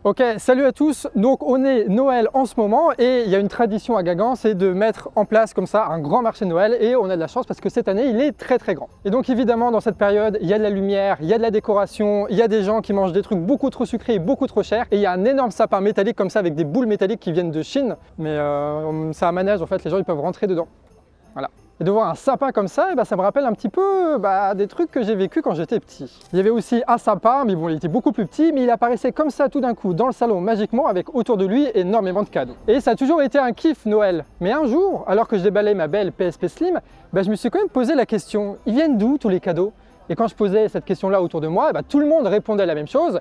Ok, salut à tous. Donc on est Noël en ce moment et il y a une tradition à Guingamp, c'est de mettre en place comme ça un grand marché de Noël et on a de la chance parce que cette année il est très grand. Et donc évidemment dans cette période il y a de la lumière, il y a de la décoration, il y a des gens qui mangent des trucs beaucoup trop sucrés et beaucoup trop chers et il y a un énorme sapin métallique comme ça avec des boules métalliques qui viennent de Chine, mais c'est un manège en fait, les gens ils peuvent rentrer dedans. Voilà. Et de voir un sapin comme ça, ça me rappelle un petit peu des trucs que j'ai vécu quand j'étais petit. Il y avait aussi un sapin, mais bon, il était beaucoup plus petit, mais il apparaissait comme ça tout d'un coup dans le salon magiquement avec autour de lui énormément de cadeaux. Et ça a toujours été un kiff Noël. Mais un jour, alors que je déballais ma belle PSP Slim, je me suis quand même posé la question, ils viennent d'où tous les cadeaux? Et quand je posais cette question-là autour de moi, tout le monde répondait la même chose,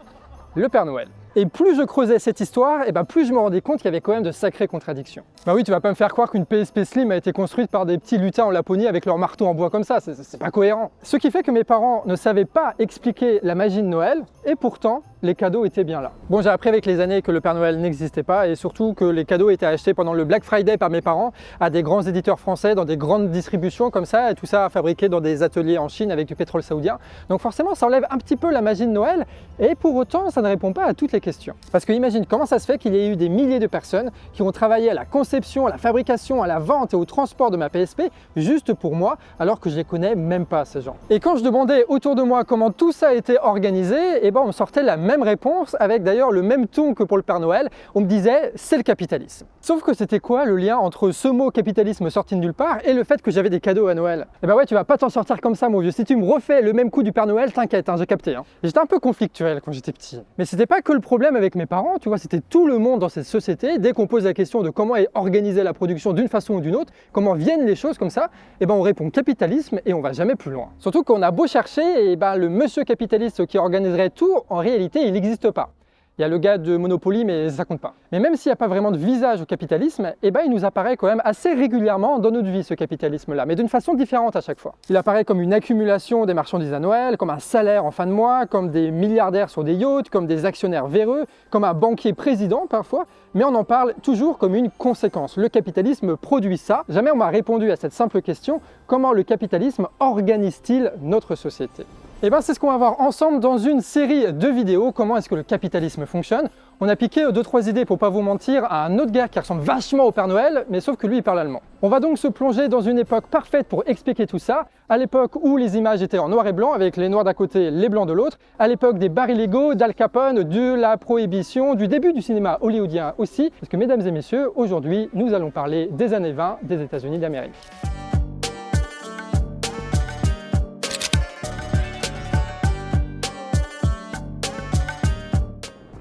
le Père Noël. Et plus je creusais cette histoire, plus je me rendais compte qu'il y avait quand même de sacrées contradictions. Bah oui, tu vas pas me faire croire qu'une PSP Slim a été construite par des petits lutins en Laponie avec leur marteau en bois comme ça, c'est pas cohérent. Ce qui fait que mes parents ne savaient pas expliquer la magie de Noël, et pourtant, les cadeaux étaient bien là. Bon, j'ai appris avec les années que le Père Noël n'existait pas, et surtout que les cadeaux étaient achetés pendant le Black Friday par mes parents à des grands éditeurs français, dans des grandes distributions comme ça, et tout ça fabriqué dans des ateliers en Chine avec du pétrole saoudien. Donc forcément, ça enlève un petit peu la magie de Noël, et pour autant, ça ne répond pas à toutes les questions. Parce que imagine comment ça se fait qu'il y ait eu des milliers de personnes qui ont travaillé à la conception, à la fabrication, à la vente et au transport de ma PSP juste pour moi, alors que je les connais même pas ces gens. Et quand je demandais autour de moi comment tout ça a été organisé, on me sortait la même réponse avec d'ailleurs le même ton que pour le Père Noël. On me disait c'est le capitalisme. Sauf que c'était quoi le lien entre ce mot capitalisme sorti de nulle part et le fait que j'avais des cadeaux à Noël? Ouais, tu vas pas t'en sortir comme ça mon vieux. Si tu me refais le même coup du Père Noël, t'inquiète, j'ai capté. J'étais un peu conflictuel quand j'étais petit. Mais c'était pas que le problème avec mes parents, tu vois, c'était tout le monde dans cette société. Dès qu'on pose la question de comment est organisée la production d'une façon ou d'une autre, comment viennent les choses comme ça, on répond capitalisme et on va jamais plus loin. Surtout qu'on a beau chercher, le monsieur capitaliste qui organiserait tout, en réalité, il n'existe pas. Il y a le gars de Monopoly, mais ça compte pas. Mais même s'il n'y a pas vraiment de visage au capitalisme, il nous apparaît quand même assez régulièrement dans notre vie, ce capitalisme-là, mais d'une façon différente à chaque fois. Il apparaît comme une accumulation des marchandises à Noël, comme un salaire en fin de mois, comme des milliardaires sur des yachts, comme des actionnaires véreux, comme un banquier président parfois, mais on en parle toujours comme une conséquence. Le capitalisme produit ça. Jamais on m'a répondu à cette simple question, comment le capitalisme organise-t-il notre société? C'est ce qu'on va voir ensemble dans une série de vidéos, comment est-ce que le capitalisme fonctionne. On a piqué 2-3 idées, pour pas vous mentir, à un autre gars qui ressemble vachement au Père Noël, mais sauf que lui il parle allemand. On va donc se plonger dans une époque parfaite pour expliquer tout ça, à l'époque où les images étaient en noir et blanc, avec les noirs d'un côté, les blancs de l'autre, à l'époque des bars illégaux, d'Al Capone, de la prohibition, du début du cinéma hollywoodien aussi, parce que mesdames et messieurs, aujourd'hui nous allons parler des années 20 des États-Unis d'Amérique.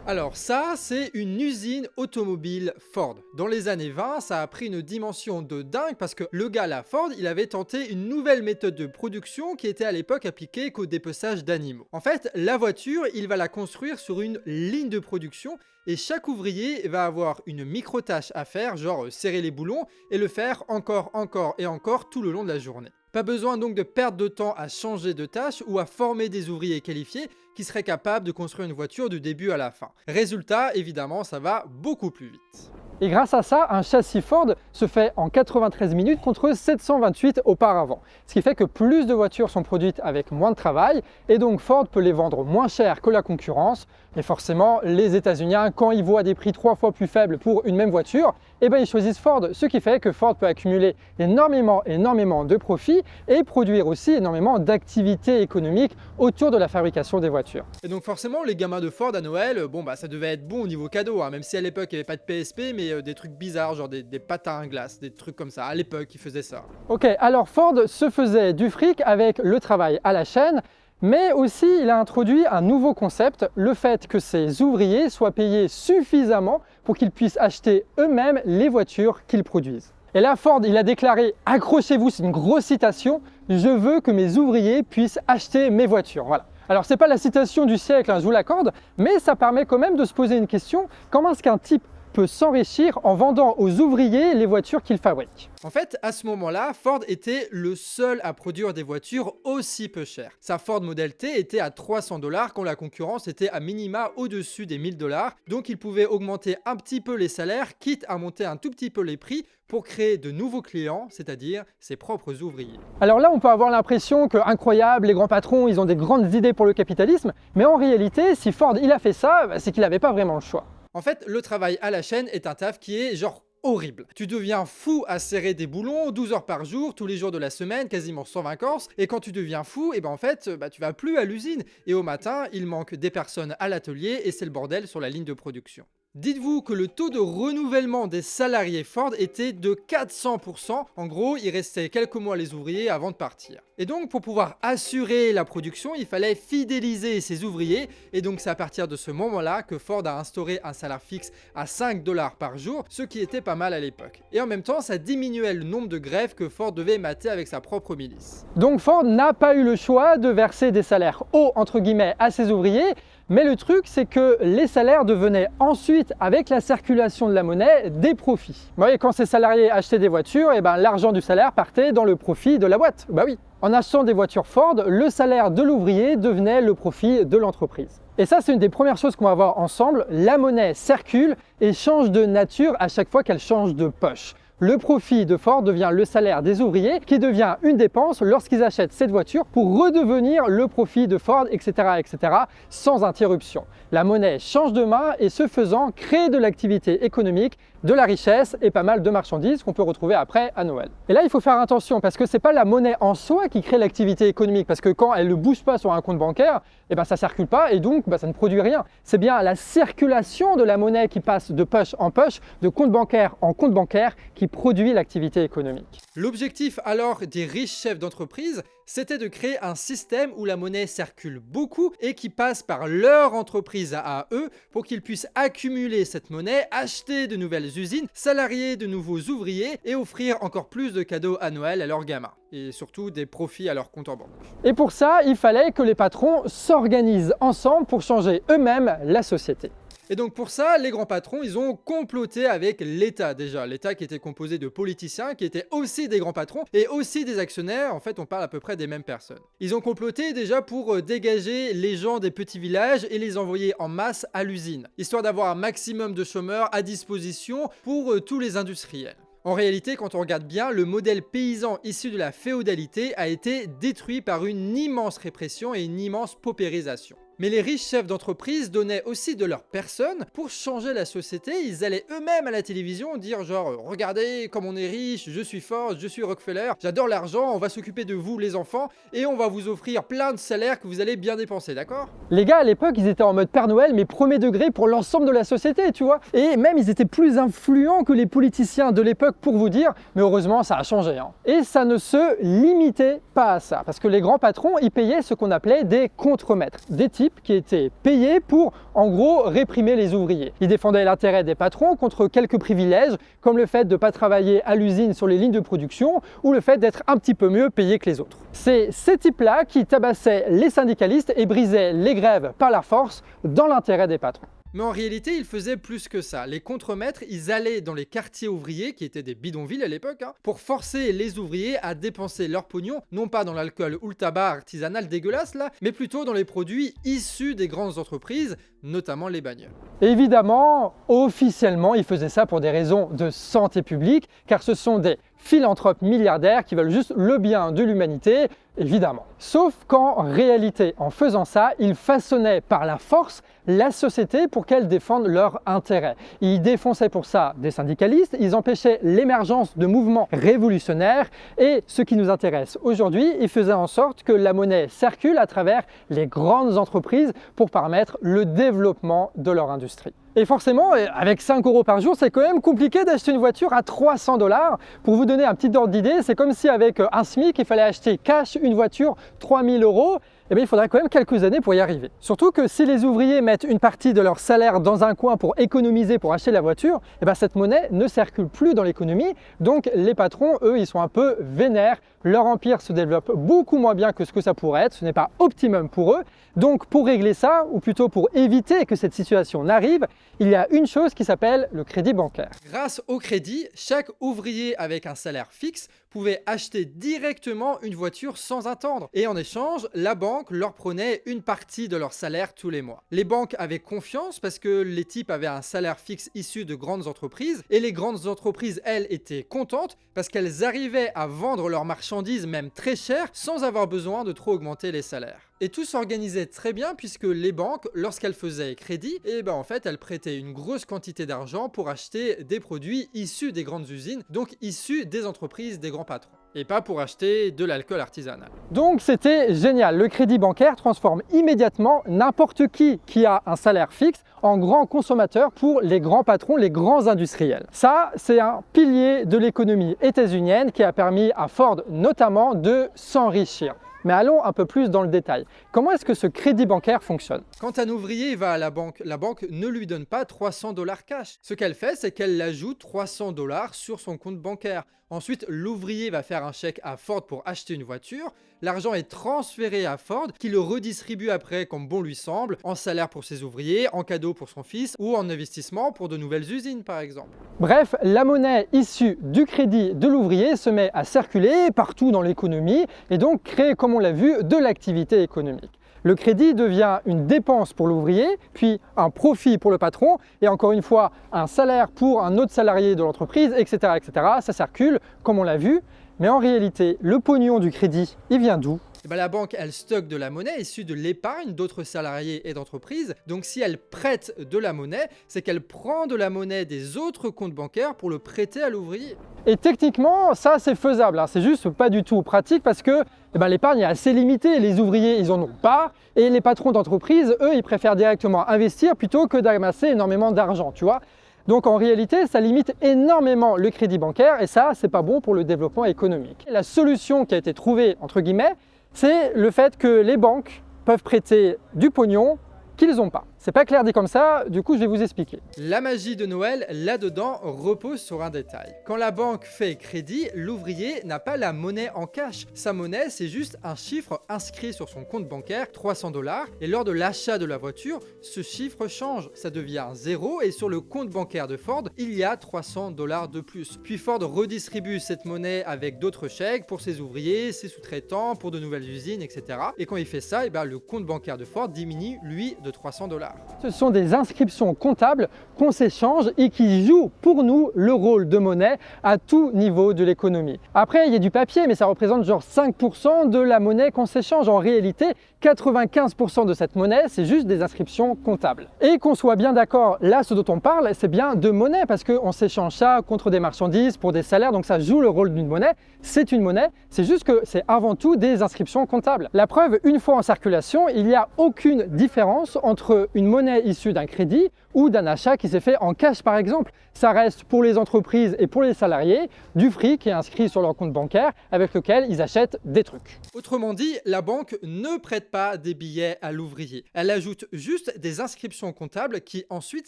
Alors ça, c'est une usine automobile Ford. Dans les années 20, ça a pris une dimension de dingue parce que le gars là, Ford, il avait tenté une nouvelle méthode de production qui était à l'époque appliquée qu'au dépeçage d'animaux. En fait, la voiture, il va la construire sur une ligne de production et chaque ouvrier va avoir une micro-tâche à faire, genre serrer les boulons et le faire encore et encore tout le long de la journée. Pas besoin donc de perdre de temps à changer de tâche ou à former des ouvriers qualifiés qui seraient capables de construire une voiture du début à la fin. Résultat, évidemment, ça va beaucoup plus vite. Et grâce à ça, un châssis Ford se fait en 93 minutes contre 728 auparavant. Ce qui fait que plus de voitures sont produites avec moins de travail et donc Ford peut les vendre moins cher que la concurrence. Et forcément, les États-Unis, quand ils voient des prix 3 fois plus faibles pour une même voiture, ils choisissent Ford. Ce qui fait que Ford peut accumuler énormément de profits et produire aussi énormément d'activités économiques autour de la fabrication des voitures. Et donc forcément, les gamins de Ford à Noël, ça devait être bon au niveau cadeau, même si à l'époque il n'y avait pas de PSP, mais des trucs bizarres, genre des patins à glace, des trucs comme ça. À l'époque, ils faisaient ça. Ok, alors Ford se faisait du fric avec le travail à la chaîne, mais aussi il a introduit un nouveau concept, le fait que ses ouvriers soient payés suffisamment pour qu'ils puissent acheter eux-mêmes les voitures qu'ils produisent. Et là, Ford, il a déclaré, accrochez-vous, c'est une grosse citation, je veux que mes ouvriers puissent acheter mes voitures. Voilà. Alors, c'est pas la citation du siècle, je vous l'accorde, mais ça permet quand même de se poser une question, comment est-ce qu'un type peut s'enrichir en vendant aux ouvriers les voitures qu'il fabrique. En fait, à ce moment-là, Ford était le seul à produire des voitures aussi peu chères. Sa Ford Model T était à 300 $ quand la concurrence était à minima au-dessus des 1000 $. Donc il pouvait augmenter un petit peu les salaires, quitte à monter un tout petit peu les prix pour créer de nouveaux clients, c'est-à-dire ses propres ouvriers. Alors là, on peut avoir l'impression que, incroyable, les grands patrons, ils ont des grandes idées pour le capitalisme, mais en réalité, si Ford il a fait ça, c'est qu'il n'avait pas vraiment le choix. En fait, le travail à la chaîne est un taf qui est genre horrible. Tu deviens fou à serrer des boulons 12 heures par jour, tous les jours de la semaine, quasiment sans vacances. Et quand tu deviens fou, et ben en fait, tu vas plus à l'usine. Et au matin, il manque des personnes à l'atelier et c'est le bordel sur la ligne de production. Dites-vous que le taux de renouvellement des salariés Ford était de 400%. En gros, il restait quelques mois les ouvriers avant de partir. Et donc, pour pouvoir assurer la production, il fallait fidéliser ses ouvriers. Et donc, c'est à partir de ce moment-là que Ford a instauré un salaire fixe à 5 $ par jour, ce qui était pas mal à l'époque. Et en même temps, ça diminuait le nombre de grèves que Ford devait mater avec sa propre milice. Donc Ford n'a pas eu le choix de verser des salaires hauts, entre guillemets, à ses ouvriers. Mais le truc, c'est que les salaires devenaient ensuite, avec la circulation de la monnaie, des profits. Vous voyez, quand ces salariés achetaient des voitures, et ben, l'argent du salaire partait dans le profit de la boîte. Bah oui. En achetant des voitures Ford, le salaire de l'ouvrier devenait le profit de l'entreprise. Et ça, c'est une des premières choses qu'on va voir ensemble. La monnaie circule et change de nature à chaque fois qu'elle change de poche. Le profit de Ford devient le salaire des ouvriers qui devient une dépense lorsqu'ils achètent cette voiture pour redevenir le profit de Ford, etc., etc., sans interruption. La monnaie change de main et ce faisant crée de l'activité économique, de la richesse et pas mal de marchandises qu'on peut retrouver après à Noël. Et là, il faut faire attention parce que c'est pas la monnaie en soi qui crée l'activité économique parce que quand elle ne bouge pas sur un compte bancaire, ça circule pas et donc ça ne produit rien. C'est bien la circulation de la monnaie qui passe de poche en poche, de compte bancaire en compte bancaire qui produit l'activité économique. L'objectif alors des riches chefs d'entreprise, c'était de créer un système où la monnaie circule beaucoup et qui passe par leur entreprise à eux pour qu'ils puissent accumuler cette monnaie, acheter de nouvelles usines, salarier de nouveaux ouvriers et offrir encore plus de cadeaux à Noël à leurs gamins. Et surtout des profits à leur compte en banque. Et pour ça, il fallait que les patrons s'organisent ensemble pour changer eux-mêmes la société. Et donc pour ça, les grands patrons, ils ont comploté avec l'État déjà. L'État qui était composé de politiciens, qui étaient aussi des grands patrons et aussi des actionnaires. En fait, on parle à peu près des mêmes personnes. Ils ont comploté déjà pour dégager les gens des petits villages et les envoyer en masse à l'usine, histoire d'avoir un maximum de chômeurs à disposition pour tous les industriels. En réalité, quand on regarde bien, le modèle paysan issu de la féodalité a été détruit par une immense répression et une immense paupérisation. Mais les riches chefs d'entreprise donnaient aussi de leur personne pour changer la société. Ils allaient eux-mêmes à la télévision dire genre « Regardez comme on est riche, je suis Ford, je suis Rockefeller, j'adore l'argent, on va s'occuper de vous les enfants et on va vous offrir plein de salaires que vous allez bien dépenser, d'accord ?» Les gars à l'époque, ils étaient en mode Père Noël mais premier degré pour l'ensemble de la société, tu vois. Et même ils étaient plus influents que les politiciens de l'époque pour vous dire, mais heureusement ça a changé. Hein. Et ça ne se limitait pas à ça, parce que les grands patrons, ils payaient ce qu'on appelait des contremaîtres, des types qui étaient payés pour, en gros, réprimer les ouvriers. Ils défendaient l'intérêt des patrons contre quelques privilèges, comme le fait de ne pas travailler à l'usine sur les lignes de production ou le fait d'être un petit peu mieux payé que les autres. C'est ces types-là qui tabassaient les syndicalistes et brisaient les grèves par la force dans l'intérêt des patrons. Mais en réalité, ils faisaient plus que ça. Les contremaîtres, ils allaient dans les quartiers ouvriers, qui étaient des bidonvilles à l'époque, pour forcer les ouvriers à dépenser leur pognon, non pas dans l'alcool ou le tabac artisanal dégueulasse là, mais plutôt dans les produits issus des grandes entreprises, notamment les bagnoles. Évidemment, officiellement, ils faisaient ça pour des raisons de santé publique, car ce sont des philanthropes milliardaires qui veulent juste le bien de l'humanité, évidemment. Sauf qu'en réalité, en faisant ça, ils façonnaient par la force la société pour qu'elle défende leurs intérêts. Ils défonçaient pour ça des syndicalistes, ils empêchaient l'émergence de mouvements révolutionnaires et ce qui nous intéresse aujourd'hui, ils faisaient en sorte que la monnaie circule à travers les grandes entreprises pour permettre le développement de leur industrie. Et forcément, avec 5 € par jour, c'est quand même compliqué d'acheter une voiture à 300 $. Pour vous donner un petit ordre d'idée, c'est comme si avec un SMIC, il fallait acheter cash une voiture 3000 €. eh bien, il faudra quand même quelques années pour y arriver. Surtout que si les ouvriers mettent une partie de leur salaire dans un coin pour économiser, pour acheter la voiture, eh bien, cette monnaie ne circule plus dans l'économie. Donc les patrons, eux, ils sont un peu vénères. Leur empire se développe beaucoup moins bien que ce que ça pourrait être. Ce n'est pas optimum pour eux. Donc pour régler ça, ou plutôt pour éviter que cette situation n'arrive, il y a une chose qui s'appelle le crédit bancaire. Grâce au crédit, chaque ouvrier avec un salaire fixe pouvait acheter directement une voiture sans attendre. Et en échange, la banque leur prenait une partie de leur salaire tous les mois. Les banques avaient confiance parce que les types avaient un salaire fixe issu de grandes entreprises. Et les grandes entreprises, elles, étaient contentes parce qu'elles arrivaient à vendre leurs marchandises même très chères sans avoir besoin de trop augmenter les salaires. Et tout s'organisait très bien puisque les banques, lorsqu'elles faisaient crédit, en fait, elles prêtaient une grosse quantité d'argent pour acheter des produits issus des grandes usines, donc issus des entreprises des grands patrons, et pas pour acheter de l'alcool artisanal. Donc c'était génial, le crédit bancaire transforme immédiatement n'importe qui a un salaire fixe en grand consommateur pour les grands patrons, les grands industriels. Ça, c'est un pilier de l'économie états-unienne qui a permis à Ford notamment de s'enrichir. Mais allons un peu plus dans le détail. Comment est-ce que ce crédit bancaire fonctionne? Quand un ouvrier va à la banque ne lui donne pas 300 $ cash. Ce qu'elle fait, c'est qu'elle ajoute 300 $ sur son compte bancaire. Ensuite, l'ouvrier va faire un chèque à Ford pour acheter une voiture. L'argent est transféré à Ford, qui le redistribue après comme bon lui semble, en salaire pour ses ouvriers, en cadeau pour son fils ou en investissement pour de nouvelles usines par exemple. Bref, la monnaie issue du crédit de l'ouvrier se met à circuler partout dans l'économie et donc crée, comme on l'a vu, de l'activité économique. Le crédit devient une dépense pour l'ouvrier, puis un profit pour le patron, et encore une fois, un salaire pour un autre salarié de l'entreprise, etc., etc. Ça circule, comme on l'a vu, mais en réalité, le pognon du crédit, il vient d'où? La banque, elle stocke de la monnaie issue de l'épargne d'autres salariés et d'entreprises. Donc si elle prête de la monnaie, c'est qu'elle prend de la monnaie des autres comptes bancaires pour le prêter à l'ouvrier. Et techniquement, ça c'est faisable, hein. C'est juste pas du tout pratique parce que l'épargne est assez limitée. Les ouvriers, ils en ont pas. Et les patrons d'entreprise, eux, ils préfèrent directement investir plutôt que d'amasser énormément d'argent, tu vois. Donc en réalité, ça limite énormément le crédit bancaire et ça, c'est pas bon pour le développement économique. La solution qui a été trouvée, entre guillemets, c'est le fait que les banques peuvent prêter du pognon qu'ils n'ont pas. C'est pas clair dit comme ça, du coup je vais vous expliquer. La magie de Noël, là-dedans, repose sur un détail. Quand la banque fait crédit, l'ouvrier n'a pas la monnaie en cash. Sa monnaie, c'est juste un chiffre inscrit sur son compte bancaire, 300 $, et lors de l'achat de la voiture, ce chiffre change, ça devient 0, et sur le compte bancaire de Ford, il y a 300 $ de plus. Puis Ford redistribue cette monnaie avec d'autres chèques pour ses ouvriers, ses sous-traitants, pour de nouvelles usines, etc. Et quand il fait ça, le compte bancaire de Ford diminue, lui, de 300 $. Ce sont des inscriptions comptables qu'on s'échange et qui jouent pour nous le rôle de monnaie à tout niveau de l'économie. Après, il y a du papier, mais ça représente genre 5% de la monnaie qu'on s'échange. En réalité, 95% de cette monnaie, c'est juste des inscriptions comptables. Et qu'on soit bien d'accord, là, ce dont on parle, c'est bien de monnaie parce qu'on s'échange ça contre des marchandises, pour des salaires, donc ça joue le rôle d'une monnaie. C'est une monnaie, c'est juste que c'est avant tout des inscriptions comptables. La preuve, une fois en circulation, il n'y a aucune différence entre une monnaie issue d'un crédit ou d'un achat qui s'est fait en cash par exemple. Ça reste pour les entreprises et pour les salariés du fric qui est inscrit sur leur compte bancaire avec lequel ils achètent des trucs. Autrement dit, la banque ne prête pas des billets à l'ouvrier. Elle ajoute juste des inscriptions comptables qui ensuite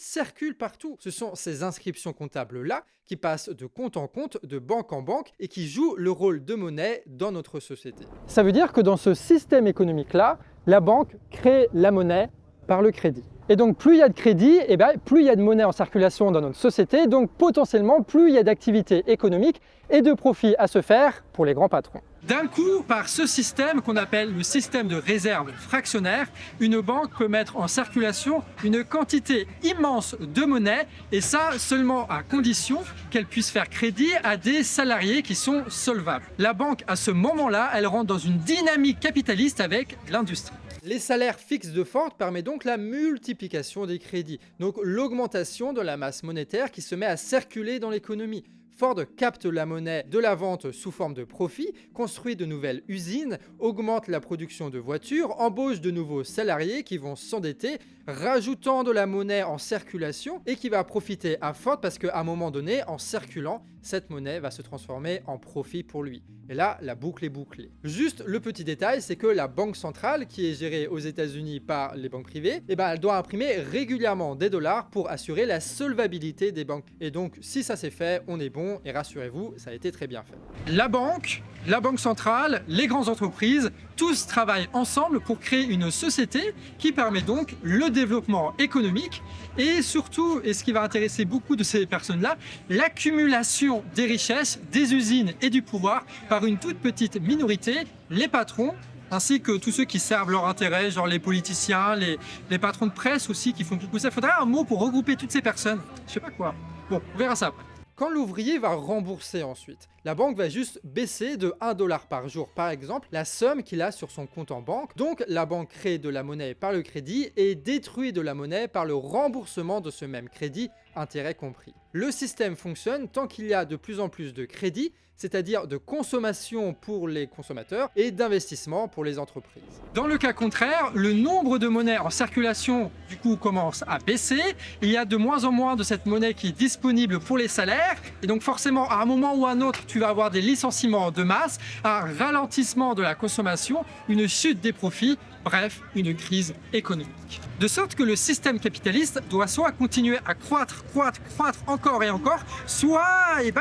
circulent partout. Ce sont ces inscriptions comptables-là qui passent de compte en compte, de banque en banque et qui jouent le rôle de monnaie dans notre société. Ça veut dire que dans ce système économique-là, la banque crée la monnaie par le crédit. Et donc plus il y a de crédit, plus il y a de monnaie en circulation dans notre société, donc potentiellement plus il y a d'activité économique et de profit à se faire pour les grands patrons. D'un coup, par ce système qu'on appelle le système de réserve fractionnaire, une banque peut mettre en circulation une quantité immense de monnaie et ça seulement à condition qu'elle puisse faire crédit à des salariés qui sont solvables. La banque, à ce moment-là, elle rentre dans une dynamique capitaliste avec l'industrie. Les salaires fixes de Ford permettent donc la multiplication des crédits, donc l'augmentation de la masse monétaire qui se met à circuler dans l'économie. Ford capte la monnaie de la vente sous forme de profit, construit de nouvelles usines, augmente la production de voitures, embauche de nouveaux salariés qui vont s'endetter, rajoutant de la monnaie en circulation et qui va profiter à Ford parce qu'à un moment donné, en circulant, cette monnaie va se transformer en profit pour lui. Et là, la boucle est bouclée. Juste le petit détail, c'est que la banque centrale, qui est gérée aux États-Unis par les banques privées, elle doit imprimer régulièrement des dollars pour assurer la solvabilité des banques. Et donc, si ça s'est fait, on est bon et rassurez-vous, ça a été très bien fait. La banque centrale, les grandes entreprises, tous travaillent ensemble pour créer une société qui permet donc le développement économique et surtout, et ce qui va intéresser beaucoup de ces personnes-là, l'accumulation des richesses, des usines et du pouvoir par une toute petite minorité, les patrons, ainsi que tous ceux qui servent leur intérêt, genre les politiciens, les patrons de presse aussi qui font beaucoup ça. Il faudrait un mot pour regrouper toutes ces personnes. Je sais pas quoi. Bon, on verra ça après. Quand l'ouvrier va rembourser ensuite, la banque va juste baisser de 1 dollar par jour, par exemple, la somme qu'il a sur son compte en banque. Donc, la banque crée de la monnaie par le crédit et détruit de la monnaie par le remboursement de ce même crédit, intérêt compris. Le système fonctionne tant qu'il y a de plus en plus de crédits, c'est-à-dire de consommation pour les consommateurs et d'investissement pour les entreprises. Dans le cas contraire, le nombre de monnaies en circulation du coup commence à baisser. Il y a de moins en moins de cette monnaie qui est disponible pour les salaires et donc forcément à un moment ou à un autre tu vas avoir des licenciements de masse, un ralentissement de la consommation, une chute des profits, bref, une crise économique. De sorte que le système capitaliste doit soit continuer à croître encore et encore, soit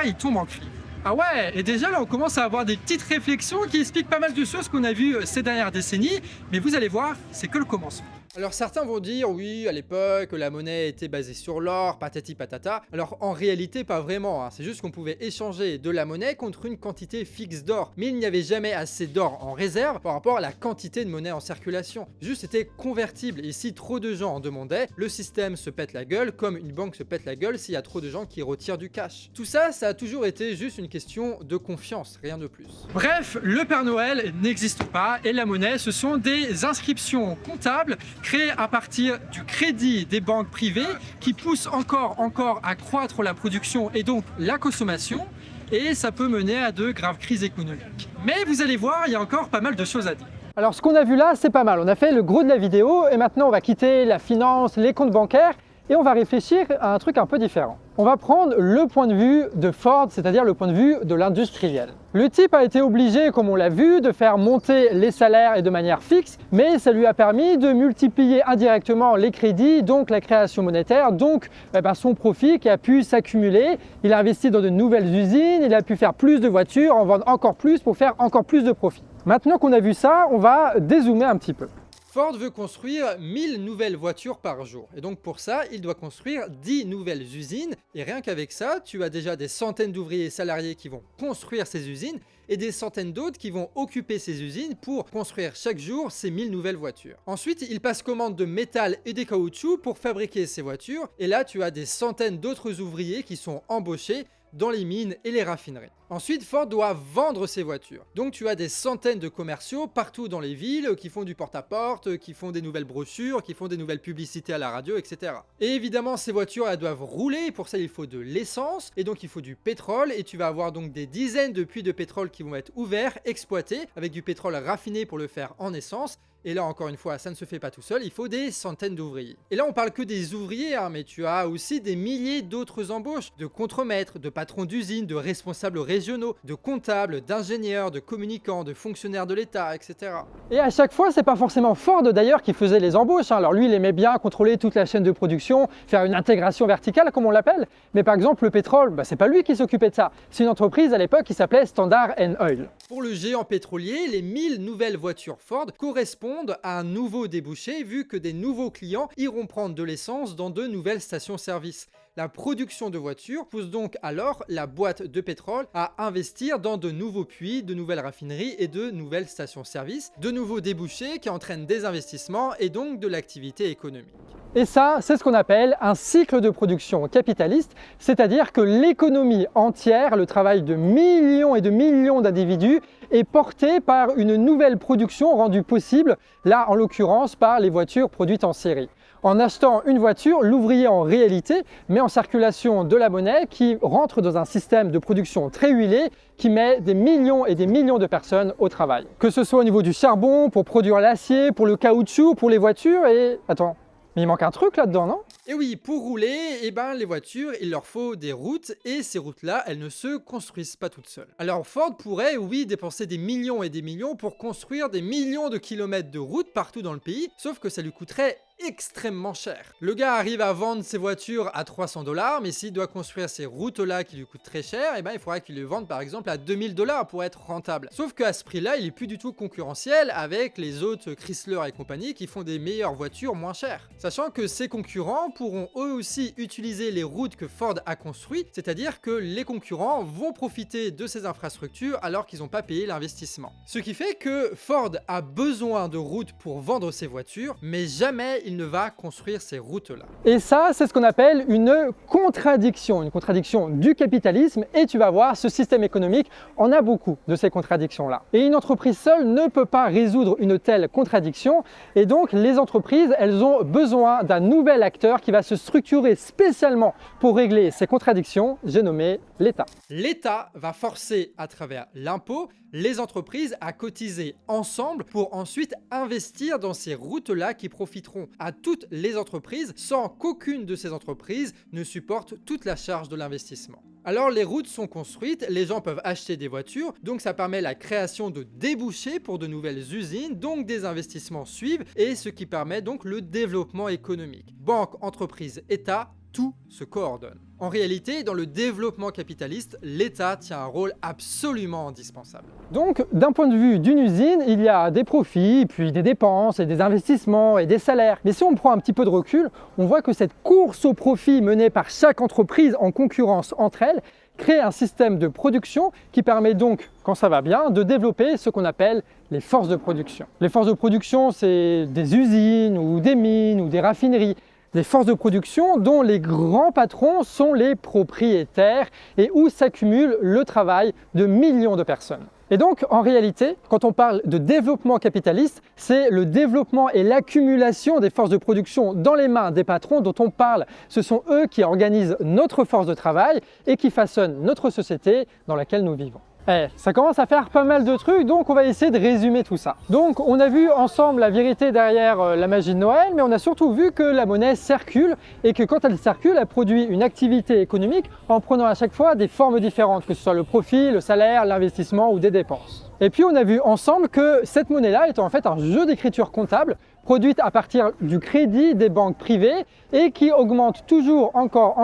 il tombe en crise. Ah ouais, et déjà là on commence à avoir des petites réflexions qui expliquent pas mal de choses qu'on a vues ces dernières décennies, mais vous allez voir, c'est que le commencement. Alors certains vont dire oui, à l'époque, la monnaie était basée sur l'or, patati patata. Alors en réalité, pas vraiment, c'est juste qu'on pouvait échanger de la monnaie contre une quantité fixe d'or. Mais il n'y avait jamais assez d'or en réserve par rapport à la quantité de monnaie en circulation. Juste c'était convertible et si trop de gens en demandaient, le système se pète la gueule comme une banque se pète la gueule s'il y a trop de gens qui retirent du cash. Tout ça, ça a toujours été juste une question de confiance, rien de plus. Bref, le Père Noël n'existe pas et la monnaie, ce sont des inscriptions comptables créé à partir du crédit des banques privées qui poussent encore à croître la production et donc la consommation et ça peut mener à de graves crises économiques. Mais vous allez voir, il y a encore pas mal de choses à dire. Alors ce qu'on a vu là, c'est pas mal. On a fait le gros de la vidéo et maintenant on va quitter la finance, les comptes bancaires et on va réfléchir à un truc un peu différent. On va prendre le point de vue de Ford, c'est-à-dire le point de vue de l'industriel. Le type a été obligé, comme on l'a vu, de faire monter les salaires et de manière fixe, mais ça lui a permis de multiplier indirectement les crédits, donc la création monétaire, donc son profit qui a pu s'accumuler. Il a investi dans de nouvelles usines, il a pu faire plus de voitures, en vendre encore plus pour faire encore plus de profit. Maintenant qu'on a vu ça, on va dézoomer un petit peu. Ford veut construire 1000 nouvelles voitures par jour. Et donc pour ça, il doit construire 10 nouvelles usines. Et rien qu'avec ça, tu as déjà des centaines d'ouvriers salariés qui vont construire ces usines et des centaines d'autres qui vont occuper ces usines pour construire chaque jour ces 1000 nouvelles voitures. Ensuite, il passe commande de métal et des caoutchoucs pour fabriquer ces voitures. Et là, tu as des centaines d'autres ouvriers qui sont embauchés dans les mines et les raffineries. Ensuite, Ford doit vendre ses voitures. Donc tu as des centaines de commerciaux partout dans les villes qui font du porte-à-porte, qui font des nouvelles brochures, qui font des nouvelles publicités à la radio, etc. Et évidemment, ces voitures, elles doivent rouler. Pour ça, il faut de l'essence et donc il faut du pétrole. Et tu vas avoir donc des dizaines de puits de pétrole qui vont être ouverts, exploités, avec du pétrole raffiné pour le faire en essence. Et là, encore une fois, ça ne se fait pas tout seul, il faut des centaines d'ouvriers. Et là, on parle que des ouvriers, mais tu as aussi des milliers d'autres embauches, de contremaîtres, de patrons d'usines, de responsables régionaux, de comptables, d'ingénieurs, de communicants, de fonctionnaires de l'État, etc. Et à chaque fois, c'est pas forcément Ford d'ailleurs qui faisait les embauches. Alors lui, il aimait bien contrôler toute la chaîne de production, faire une intégration verticale, comme on l'appelle. Mais par exemple, le pétrole, c'est pas lui qui s'occupait de ça. C'est une entreprise à l'époque qui s'appelait Standard & Oil. Pour le géant pétrolier, les 1000 nouvelles voitures Ford correspondent à un nouveau débouché vu que des nouveaux clients iront prendre de l'essence dans de nouvelles stations-service. La production de voitures pousse donc alors la boîte de pétrole à investir dans de nouveaux puits, de nouvelles raffineries et de nouvelles stations-service, de nouveaux débouchés qui entraînent des investissements et donc de l'activité économique. Et ça, c'est ce qu'on appelle un cycle de production capitaliste, c'est-à-dire que l'économie entière, le travail de millions et de millions d'individus, est porté par une nouvelle production rendue possible, là en l'occurrence par les voitures produites en série. En achetant une voiture, l'ouvrier en réalité met en circulation de la monnaie qui rentre dans un système de production très huilé qui met des millions et des millions de personnes au travail. Que ce soit au niveau du charbon, pour produire l'acier, pour le caoutchouc, pour les voitures et... Attends, mais il manque un truc là-dedans, non? Et oui, pour rouler, les voitures, il leur faut des routes, et ces routes-là, elles ne se construisent pas toutes seules. Alors Ford pourrait, oui, dépenser des millions et des millions pour construire des millions de kilomètres de routes partout dans le pays, sauf que ça lui coûterait extrêmement cher. Le gars arrive à vendre ses voitures à 300 $, mais s'il doit construire ces routes-là qui lui coûtent très cher, il faudra qu'il les vende par exemple à 2000 $ pour être rentable. Sauf qu'à ce prix-là, il est plus du tout concurrentiel avec les autres Chrysler et compagnie qui font des meilleures voitures moins chères. Sachant que ces concurrents pourront eux aussi utiliser les routes que Ford a construites, c'est-à-dire que les concurrents vont profiter de ces infrastructures alors qu'ils n'ont pas payé l'investissement. Ce qui fait que Ford a besoin de routes pour vendre ses voitures, mais jamais il ne va construire ces routes-là. Et ça, c'est ce qu'on appelle une contradiction du capitalisme, et tu vas voir, ce système économique en a beaucoup de ces contradictions-là. Et une entreprise seule ne peut pas résoudre une telle contradiction, et donc les entreprises, elles ont besoin d'un nouvel acteur qui va se structurer spécialement pour régler ces contradictions, j'ai nommé l'État. L'État va forcer à travers l'impôt les entreprises à cotiser ensemble pour ensuite investir dans ces routes-là qui profiteront à toutes les entreprises sans qu'aucune de ces entreprises ne supporte toute la charge de l'investissement. Alors les routes sont construites, les gens peuvent acheter des voitures, donc ça permet la création de débouchés pour de nouvelles usines, donc des investissements suivent, et ce qui permet donc le développement économique. Banque, entreprise, État, tout se coordonne. En réalité, dans le développement capitaliste, l'État tient un rôle absolument indispensable. Donc, d'un point de vue d'une usine, il y a des profits, puis des dépenses, et des investissements, et des salaires. Mais si on prend un petit peu de recul, on voit que cette course au profit menée par chaque entreprise en concurrence entre elles crée un système de production qui permet donc, quand ça va bien, de développer ce qu'on appelle les forces de production. Les forces de production, c'est des usines, ou des mines, ou des raffineries. Des forces de production dont les grands patrons sont les propriétaires et où s'accumule le travail de millions de personnes. Et donc, en réalité, quand on parle de développement capitaliste, c'est le développement et l'accumulation des forces de production dans les mains des patrons dont on parle. Ce sont eux qui organisent notre force de travail et qui façonnent notre société dans laquelle nous vivons. Ça commence à faire pas mal de trucs, donc on va essayer de résumer tout ça. Donc on a vu ensemble la vérité derrière la magie de Noël, mais on a surtout vu que la monnaie circule et que quand elle circule, elle produit une activité économique en prenant à chaque fois des formes différentes, que ce soit le profit, le salaire, l'investissement ou des dépenses. Et puis on a vu ensemble que cette monnaie-là est en fait un jeu d'écriture comptable produite à partir du crédit des banques privées et qui augmente toujours encore,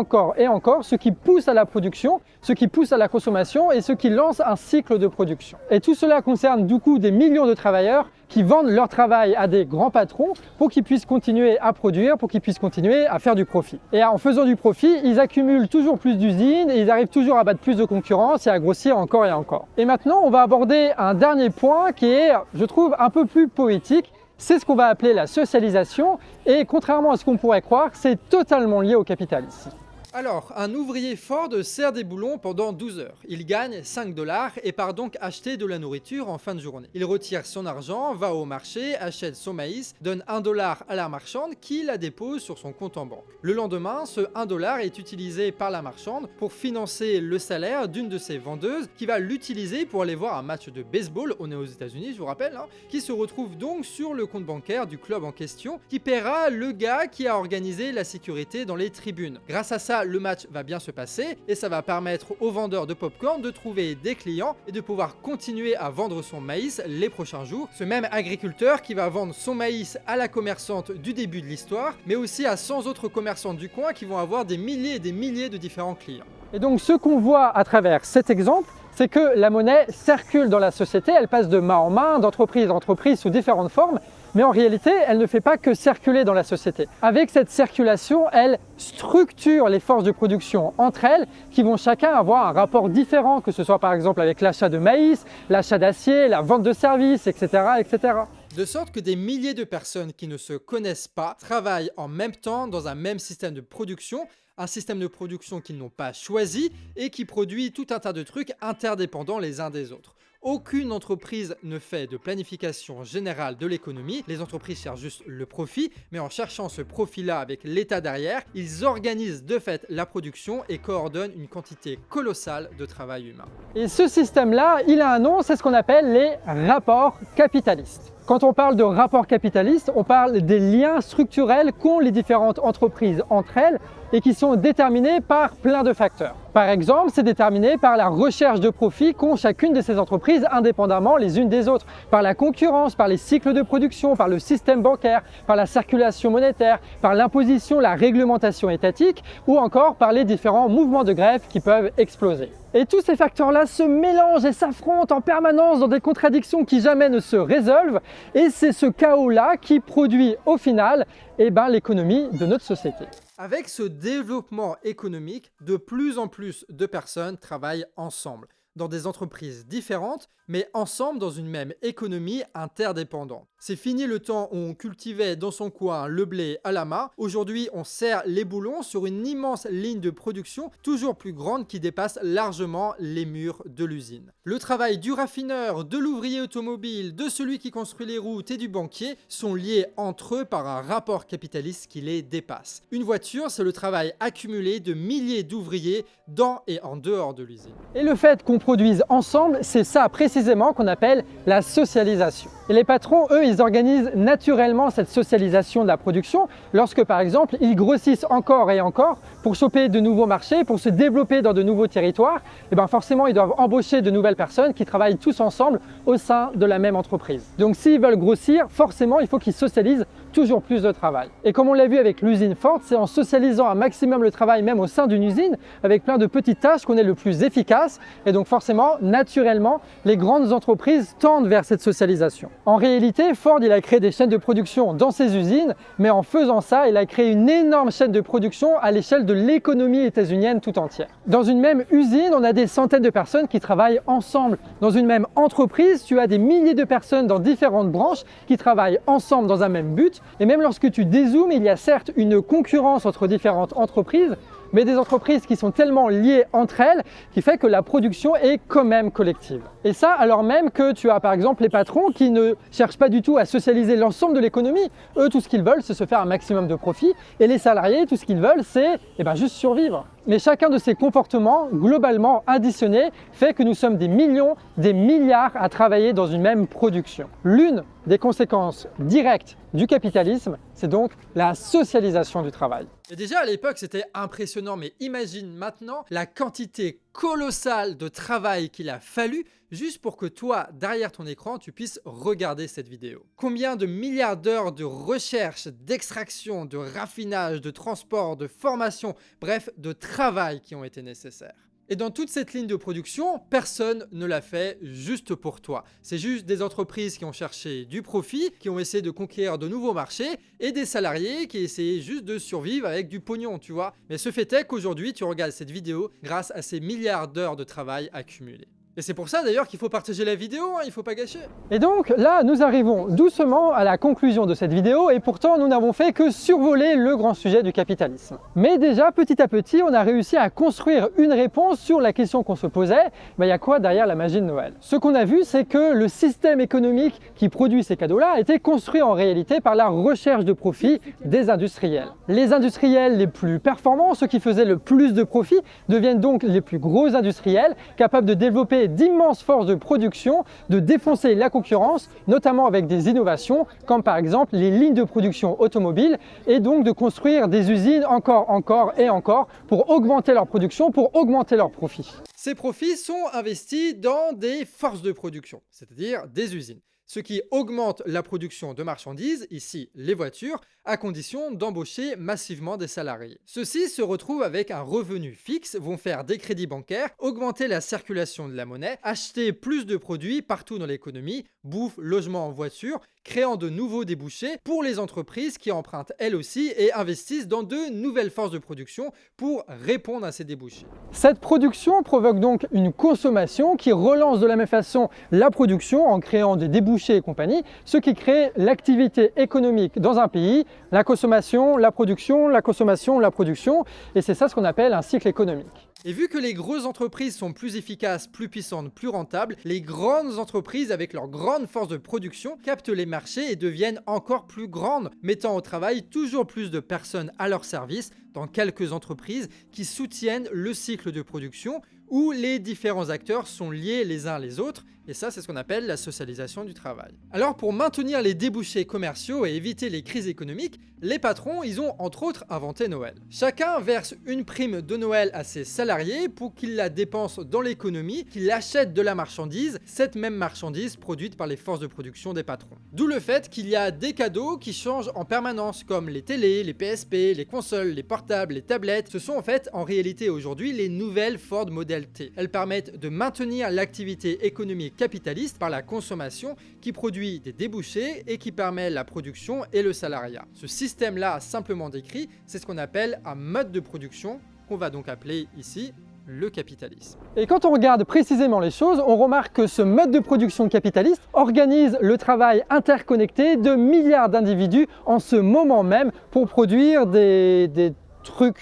ce qui pousse à la production, ce qui pousse à la consommation et ce qui lance un cycle de production. Et tout cela concerne du coup des millions de travailleurs qui vendent leur travail à des grands patrons pour qu'ils puissent continuer à produire, pour qu'ils puissent continuer à faire du profit. Et en faisant du profit, ils accumulent toujours plus d'usines et ils arrivent toujours à battre plus de concurrence et à grossir encore et encore. Et maintenant, on va aborder un dernier point qui est, je trouve, un peu plus poétique. C'est ce qu'on va appeler la socialisation et contrairement à ce qu'on pourrait croire, c'est totalement lié au capitalisme. Alors, un ouvrier Ford serre des boulons pendant 12 heures. Il gagne 5 $ et part donc acheter de la nourriture en fin de journée. Il retire son argent, va au marché, achète son maïs, donne 1 $ à la marchande qui la dépose sur son compte en banque. Le lendemain, ce 1 $ est utilisé par la marchande pour financer le salaire d'une de ses vendeuses qui va l'utiliser pour aller voir un match de baseball, on est aux États-Unis, je vous rappelle, qui se retrouve donc sur le compte bancaire du club en question qui paiera le gars qui a organisé la sécurité dans les tribunes. Grâce à ça, le match va bien se passer et ça va permettre aux vendeurs de popcorn de trouver des clients et de pouvoir continuer à vendre son maïs les prochains jours. Ce même agriculteur qui va vendre son maïs à la commerçante du début de l'histoire, mais aussi à 100 autres commerçantes du coin qui vont avoir des milliers et des milliers de différents clients. Et donc ce qu'on voit à travers cet exemple, c'est que la monnaie circule dans la société, elle passe de main en main, d'entreprise en entreprise sous différentes formes, mais en réalité, elle ne fait pas que circuler dans la société. Avec cette circulation, elle structure les forces de production entre elles qui vont chacun avoir un rapport différent, que ce soit par exemple avec l'achat de maïs, l'achat d'acier, la vente de services, etc., etc. De sorte que des milliers de personnes qui ne se connaissent pas travaillent en même temps dans un même système de production, un système de production qu'ils n'ont pas choisi et qui produit tout un tas de trucs interdépendants les uns des autres. Aucune entreprise ne fait de planification générale de l'économie, les entreprises cherchent juste le profit, mais en cherchant ce profit-là avec l'État derrière, ils organisent de fait la production et coordonnent une quantité colossale de travail humain. Et ce système-là, il a un nom, c'est ce qu'on appelle les rapports capitalistes. Quand on parle de rapports capitalistes, on parle des liens structurels qu'ont les différentes entreprises entre elles et qui sont déterminés par plein de facteurs. Par exemple, c'est déterminé par la recherche de profit qu'ont chacune de ces entreprises indépendamment les unes des autres, par la concurrence, par les cycles de production, par le système bancaire, par la circulation monétaire, par l'imposition, la réglementation étatique ou encore par les différents mouvements de grève qui peuvent exploser. Et tous ces facteurs-là se mélangent et s'affrontent en permanence dans des contradictions qui jamais ne se résolvent et c'est ce chaos-là qui produit au final l'économie de notre société. Avec ce développement économique, de plus en plus de personnes travaillent ensemble, dans des entreprises différentes, mais ensemble dans une même économie interdépendante. C'est fini le temps où on cultivait dans son coin le blé à la main. Aujourd'hui, on serre les boulons sur une immense ligne de production toujours plus grande qui dépasse largement les murs de l'usine. Le travail du raffineur, de l'ouvrier automobile, de celui qui construit les routes et du banquier sont liés entre eux par un rapport capitaliste qui les dépasse. Une voiture, c'est le travail accumulé de milliers d'ouvriers dans et en dehors de l'usine. Et le fait qu'on produise ensemble, c'est ça précisément qu'on appelle la socialisation. Et les patrons, eux, ils organisent naturellement cette socialisation de la production lorsque, par exemple, ils grossissent encore et encore pour choper de nouveaux marchés, pour se développer dans de nouveaux territoires. Et bien forcément, ils doivent embaucher de nouvelles personnes qui travaillent tous ensemble au sein de la même entreprise. Donc s'ils veulent grossir, forcément, il faut qu'ils socialisent toujours plus de travail. Et comme on l'a vu avec l'usine Ford, c'est en socialisant un maximum le travail même au sein d'une usine, avec plein de petites tâches qu'on est le plus efficace. Et donc forcément, naturellement, les grandes entreprises tendent vers cette socialisation. En réalité, Ford, il a créé des chaînes de production dans ses usines, mais en faisant ça, il a créé une énorme chaîne de production à l'échelle de l'économie états-unienne tout entière. Dans une même usine, on a des centaines de personnes qui travaillent ensemble. Dans une même entreprise, tu as des milliers de personnes dans différentes branches qui travaillent ensemble dans un même but. Et même lorsque tu dézoomes, il y a certes une concurrence entre différentes entreprises, mais des entreprises qui sont tellement liées entre elles qui fait que la production est quand même collective. Et ça alors même que tu as par exemple les patrons qui ne cherchent pas du tout à socialiser l'ensemble de l'économie. Eux, tout ce qu'ils veulent, c'est se faire un maximum de profit. Et les salariés, tout ce qu'ils veulent, c'est juste survivre. Mais chacun de ces comportements, globalement additionnés, fait que nous sommes des millions, des milliards à travailler dans une même production. L'une des conséquences directes du capitalisme, c'est donc la socialisation du travail. Et déjà à l'époque c'était impressionnant, mais imagine maintenant la quantité colossale de travail qu'il a fallu juste pour que toi, derrière ton écran, tu puisses regarder cette vidéo. Combien de milliards d'heures de recherche, d'extraction, de raffinage, de transport, de formation, bref, de travail qui ont été nécessaires. Et dans toute cette ligne de production, personne ne l'a fait juste pour toi. C'est juste des entreprises qui ont cherché du profit, qui ont essayé de conquérir de nouveaux marchés, et des salariés qui essayaient juste de survivre avec du pognon, tu vois. Mais ce fait est qu'aujourd'hui, tu regardes cette vidéo grâce à ces milliards d'heures de travail accumulées. Et c'est pour ça d'ailleurs qu'il faut partager la vidéo, il faut pas gâcher. Et donc là, nous arrivons doucement à la conclusion de cette vidéo et pourtant nous n'avons fait que survoler le grand sujet du capitalisme. Mais déjà, petit à petit, on a réussi à construire une réponse sur la question qu'on se posait, il y a quoi derrière la magie de Noël? Ce qu'on a vu, c'est que le système économique qui produit ces cadeaux-là a été construit en réalité par la recherche de profit des industriels. Les industriels les plus performants, ceux qui faisaient le plus de profit, deviennent donc les plus gros industriels, capables de développer d'immenses forces de production, de défoncer la concurrence, notamment avec des innovations, comme par exemple les lignes de production automobiles, et donc de construire des usines encore et encore pour augmenter leur production, pour augmenter leurs profits. Ces profits sont investis dans des forces de production, c'est-à-dire des usines, ce qui augmente la production de marchandises, ici les voitures, à condition d'embaucher massivement des salariés. Ceux-ci se retrouvent avec un revenu fixe, vont faire des crédits bancaires, augmenter la circulation de la monnaie, acheter plus de produits partout dans l'économie, bouffe, logement, voiture, créant de nouveaux débouchés pour les entreprises qui empruntent elles aussi et investissent dans de nouvelles forces de production pour répondre à ces débouchés. Cette production provoque donc une consommation qui relance de la même façon la production en créant des débouchés et compagnie, ce qui crée l'activité économique dans un pays, la consommation, la production, la consommation, la production, et c'est ça ce qu'on appelle un cycle économique. Et vu que les grosses entreprises sont plus efficaces, plus puissantes, plus rentables, les grandes entreprises avec leur grande force de production captent les marchés et deviennent encore plus grandes, mettant au travail toujours plus de personnes à leur service dans quelques entreprises qui soutiennent le cycle de production où les différents acteurs sont liés les uns les autres, et ça c'est ce qu'on appelle la socialisation du travail. Alors pour maintenir les débouchés commerciaux et éviter les crises économiques, les patrons ils ont entre autres inventé Noël. Chacun verse une prime de Noël à ses salariés pour qu'ils la dépensent dans l'économie, qu'ils achètent de la marchandise, cette même marchandise produite par les forces de production des patrons. D'où le fait qu'il y a des cadeaux qui changent en permanence comme les télés, les PSP, les consoles, les portables, les tablettes. Ce sont en fait en réalité aujourd'hui les nouvelles Ford Model T. Elles permettent de maintenir l'activité économique capitaliste par la consommation qui produit des débouchés et qui permet la production et le salariat. Ce système-là simplement décrit, c'est ce qu'on appelle un mode de production qu'on va donc appeler ici le capitalisme. Et quand on regarde précisément les choses, on remarque que ce mode de production capitaliste organise le travail interconnecté de milliards d'individus en ce moment même pour produire des trucs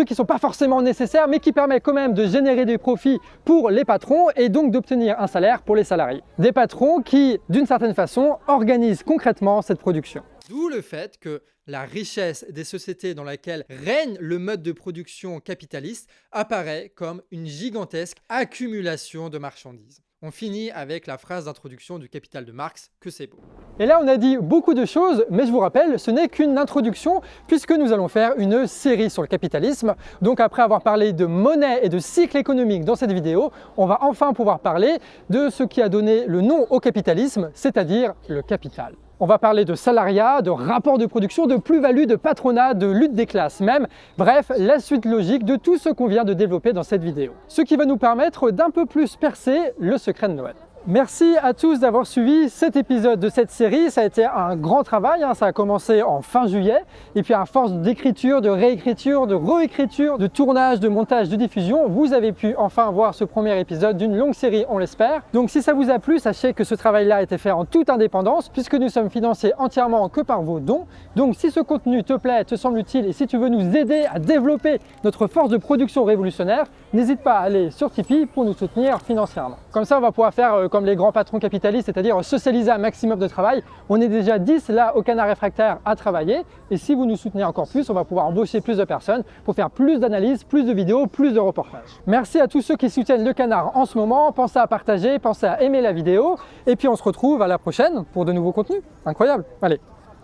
qui ne sont pas forcément nécessaires, mais qui permettent quand même de générer des profits pour les patrons et donc d'obtenir un salaire pour les salariés. Des patrons qui, d'une certaine façon, organisent concrètement cette production. D'où le fait que la richesse des sociétés dans laquelle règne le mode de production capitaliste apparaît comme une gigantesque accumulation de marchandises. On finit avec la phrase d'introduction du Capital de Marx, que c'est beau. Et là, on a dit beaucoup de choses, mais je vous rappelle, ce n'est qu'une introduction puisque nous allons faire une série sur le capitalisme. Donc après avoir parlé de monnaie et de cycle économique dans cette vidéo, on va enfin pouvoir parler de ce qui a donné le nom au capitalisme, c'est-à-dire le capital. On va parler de salariat, de rapport de production, de plus-value, de patronat, de lutte des classes même. Bref, la suite logique de tout ce qu'on vient de développer dans cette vidéo. Ce qui va nous permettre d'un peu plus percer le secret de Noël. Merci à tous d'avoir suivi cet épisode de cette série. Ça a été un grand travail, ça a commencé en fin juillet. Et puis à force d'écriture, de réécriture, de réécriture, de tournage, de montage, de diffusion, vous avez pu enfin voir ce premier épisode d'une longue série, on l'espère. Donc si ça vous a plu, sachez que ce travail-là a été fait en toute indépendance puisque nous sommes financés entièrement que par vos dons. Donc si ce contenu te plaît, te semble utile et si tu veux nous aider à développer notre force de production révolutionnaire, n'hésite pas à aller sur Tipeee pour nous soutenir financièrement. Comme ça, on va pouvoir faire comme les grands patrons capitalistes, c'est-à-dire socialiser un maximum de travail. On est déjà 10 là au Canard Réfractaire à travailler et si vous nous soutenez encore plus, on va pouvoir embaucher plus de personnes pour faire plus d'analyses, plus de vidéos, plus de reportages. Merci à tous ceux qui soutiennent le Canard en ce moment. Pensez à partager, pensez à aimer la vidéo et puis on se retrouve à la prochaine pour de nouveaux contenus. Incroyable. Allez,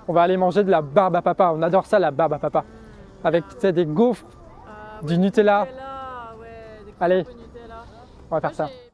on va aller manger de la barbe à papa. On adore ça, la barbe à papa. Avec des gaufres, du Nutella. Ouais, des Allez, Nutella. on va faire Moi, ça.